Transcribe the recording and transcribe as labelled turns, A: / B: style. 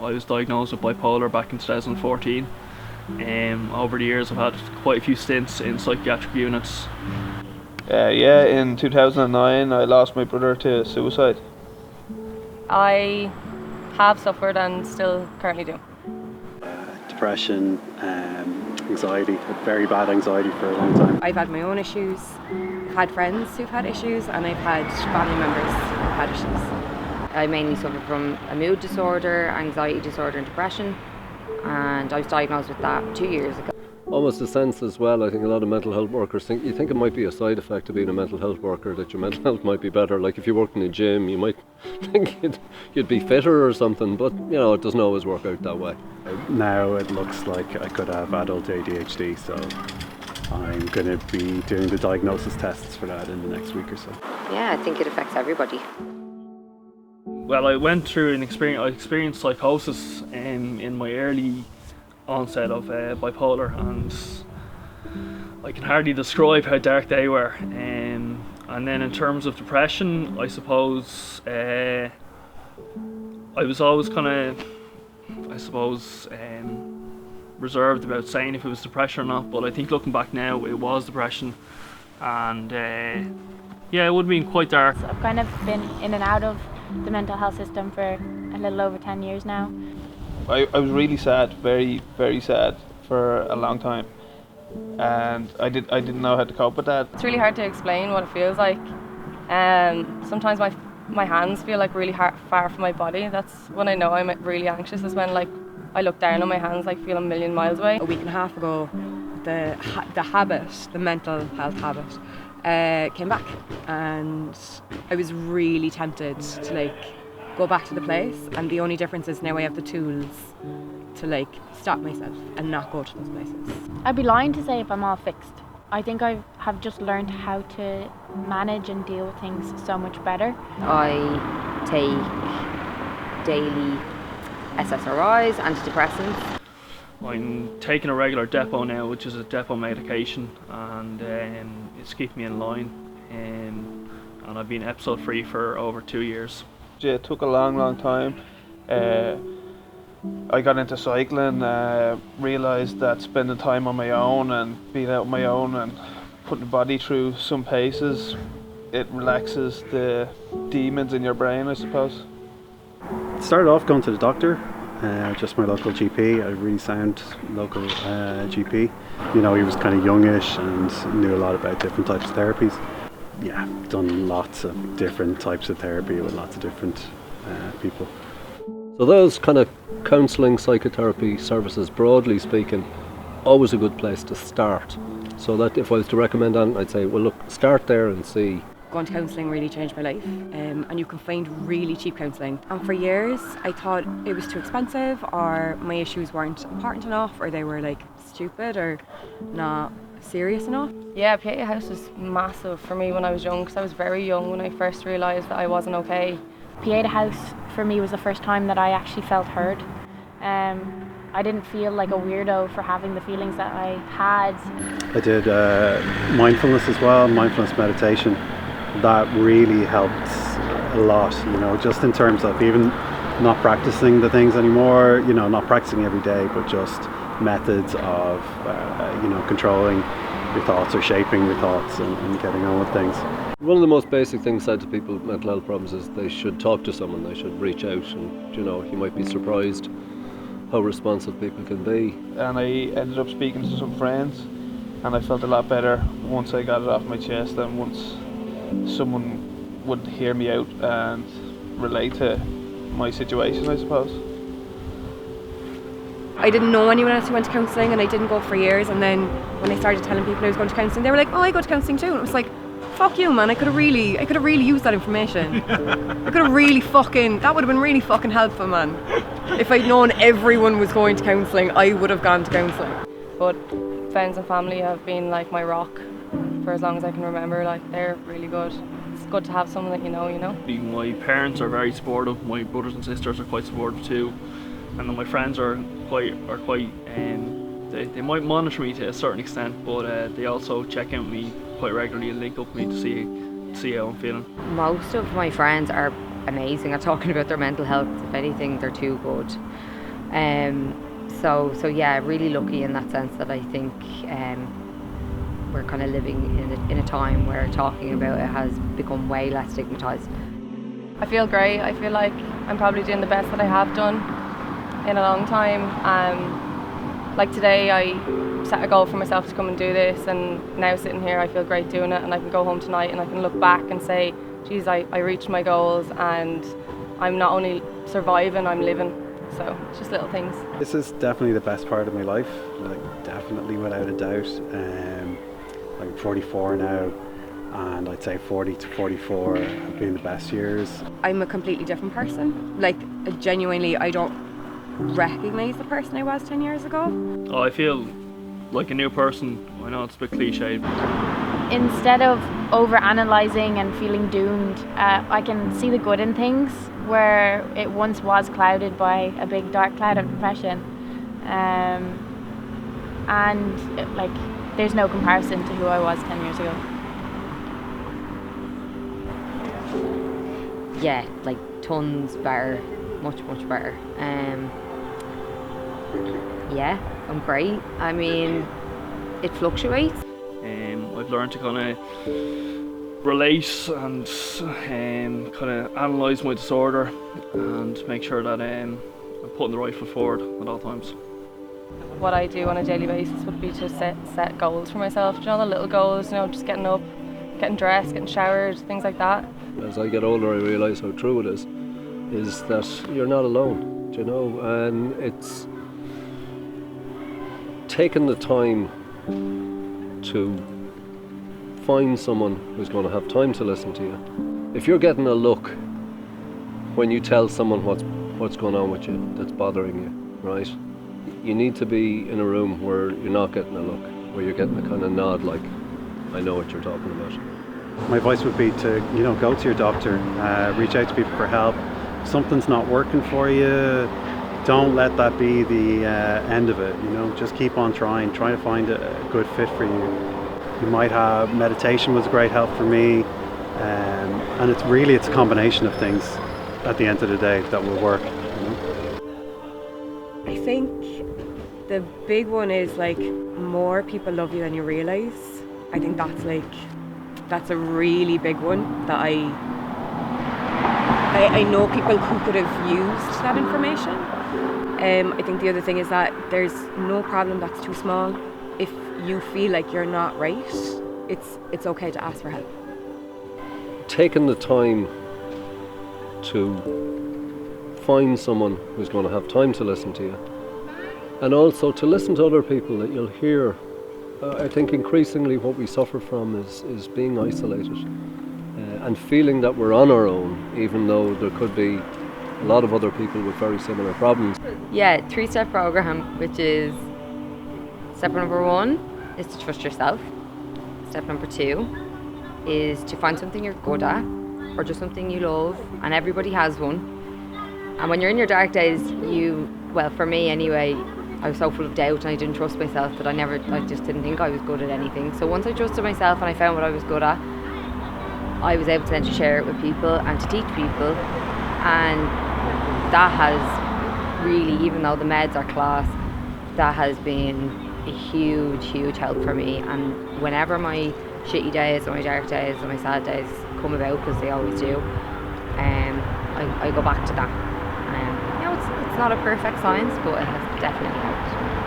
A: I was diagnosed with bipolar back in 2014. Over the years I've had quite a few stints in psychiatric units.
B: Yeah, in 2009 I lost my brother to suicide.
C: I have suffered and still currently do.
D: Depression, anxiety, very bad anxiety for a long time.
E: I've had my own issues, I've had friends who've had issues, and I've had family members who've had issues. I mainly suffer from a mood disorder, anxiety disorder and depression, and I was diagnosed with that 2 years ago.
F: Almost a sense as well, I think a lot of mental health workers think it might be a side effect of being a mental health worker, that your mental health might be better. Like if you worked in a gym, you might think you'd be fitter or something, but it doesn't always work out that way.
D: Now it looks like I could have adult ADHD, so I'm going to be doing the diagnosis tests for that in the next week or so.
E: Yeah, I think it affects everybody.
A: Well, I went through I experienced psychosis in my early onset of bipolar, and I can hardly describe how dark they were. And then in terms of depression, I suppose I was always reserved about saying if it was depression or not, but I think looking back now it was depression, and yeah, it would have been quite dark.
G: I've kind of been in and out of the mental health system for a little over 10 years now.
B: I was really sad, very, very sad for a long time, and I didn't know how to cope with that.
C: It's really hard to explain what it feels like. Sometimes my hands feel like really far from my body. That's when I know I'm really anxious, is when I look down on my hands, feel a million miles away.
E: A week and a half ago, the mental health habit, came back, and I was really tempted to go back to the place, and the only difference is now I have the tools to stop myself and not go to those places.
G: I'd be lying to say if I'm all fixed. I think I have just learned how to manage and deal with things so much better.
E: I take daily SSRIs, antidepressants.
A: I'm taking a regular depot now, which is a depot medication, and it's keeping me in line, and I've been episode free for over 2 years.
B: Yeah, it took a long time. I got into cycling, realised that spending time on my own and being out on my own and putting the body through some paces, it relaxes the demons in your brain, I suppose.
D: Started off going to the doctor, just my local GP, a really sound local GP. He was kind of youngish and knew a lot about different types of therapies. Yeah, done lots of different types of therapy with lots of different people.
F: So those kind of counselling, psychotherapy services, broadly speaking, always a good place to start. So that if I was to recommend anything, I'd say, well look, start there and see.
E: Going to counselling really changed my life, and you can find really cheap counselling. And for years I thought it was too expensive, or my issues weren't important enough, or they were stupid or not serious enough.
C: Yeah, Pieta House was massive for me when I was young, because I was very young when I first realised that I wasn't okay.
G: Pieta House for me was the first time that I actually felt heard. I didn't feel like a weirdo for having the feelings that I had.
D: I did mindfulness as well, mindfulness meditation. That really helped a lot, just in terms of even not practicing the things anymore, not practicing every day, but just methods of, controlling your thoughts or shaping your thoughts and getting on with things.
F: One of the most basic things said to people with mental health problems is they should talk to someone, they should reach out, and you might be surprised how responsive people can be.
B: And I ended up speaking to some friends, and I felt a lot better once I got it off my chest, and once someone would hear me out and relate to my situation, I suppose.
E: I didn't know anyone else who went to counselling, and I didn't go for years, and then when I started telling people I was going to counselling, they were like, oh, I go to counselling too, and it was like, fuck you, man, I could have really used that information. That would have been really fucking helpful, man. If I'd known everyone was going to counselling, I would have gone to counselling.
C: But friends and family have been my rock for as long as I can remember. They're really good. It's good to have someone that you know.
A: My parents are very supportive, my brothers and sisters are quite supportive too, and then my friends are quite they might monitor me to a certain extent, but they also check in with me quite regularly and link up with me to see how I'm feeling.
E: Most of my friends are amazing at talking about their mental health. If anything, they're too good.
H: So yeah, really lucky in that sense that I think we're kind of living in a time where talking about it has become way less stigmatised.
C: I feel great. I feel like I'm probably doing the best that I have done in a long time. Like today I set a goal for myself to come and do this, and now sitting here I feel great doing it, and I can go home tonight and I can look back and say, geez, I reached my goals, and I'm not only surviving, I'm living. So it's just little things.
D: This is definitely the best part of my life, like definitely without a doubt. I'm 44 now, and I'd say 40 to 44 have been the best years.
E: I'm a completely different person. Like, genuinely, I don't recognise the person I was 10 years ago.
A: Oh, I feel like a new person. I know it's a bit cliched.
G: Instead of over-analysing and feeling doomed, I can see the good in things where it once was clouded by a big dark cloud of depression. There's no comparison to who I was 10 years ago.
H: Yeah, like tons better, much better. Yeah, I'm great. I mean, it fluctuates.
A: I've learned to kind of relate and kind of analyse my disorder and make sure that I'm putting the right foot forward at all times.
C: What I do on a daily basis would be to set goals for myself. You know, the little goals, you know, just getting up, getting dressed, getting showered, things like that.
F: As I get older, I realise how true it is that you're not alone, you know, and it's taking the time to find someone who's going to have time to listen to you. If you're getting a look when you tell someone what's going on with you that's bothering you, right? You need to be in a room where you're not getting a look, where you're getting a kind of nod like, I know what you're talking about.
D: My advice would be to, go to your doctor, reach out to people for help. If something's not working for you, don't let that be the end of it. Just keep on trying to find a good fit for you. You might have meditation was a great help for me, and it's a combination of things at the end of the day that will work.
E: I think the big one is like more people love you than you realise. I think that's a really big one that I know people who could have used that information. I think the other thing is that there's no problem that's too small. If you feel like you're not right, it's okay to ask for help.
F: Taking the time to find someone who's going to have time to listen to you, and also to listen to other people that you'll hear. I think increasingly what we suffer from is being isolated and feeling that we're on our own, even though there could be a lot of other people with very similar problems.
H: Yeah, 3-step program, which is step number 1 is to trust yourself. Step number 2 is to find something you're good at or just something you love, and everybody has one. And when you're in your dark days, for me anyway, I was so full of doubt and I didn't trust myself that I just didn't think I was good at anything. So once I trusted myself and I found what I was good at, I was able to then share it with people and to teach people. And that has really, even though the meds are class, that has been a huge help for me. And whenever my shitty days or my dark days or my sad days come about, because they always do, I go back to that. It's not a perfect science, but it has definitely helped.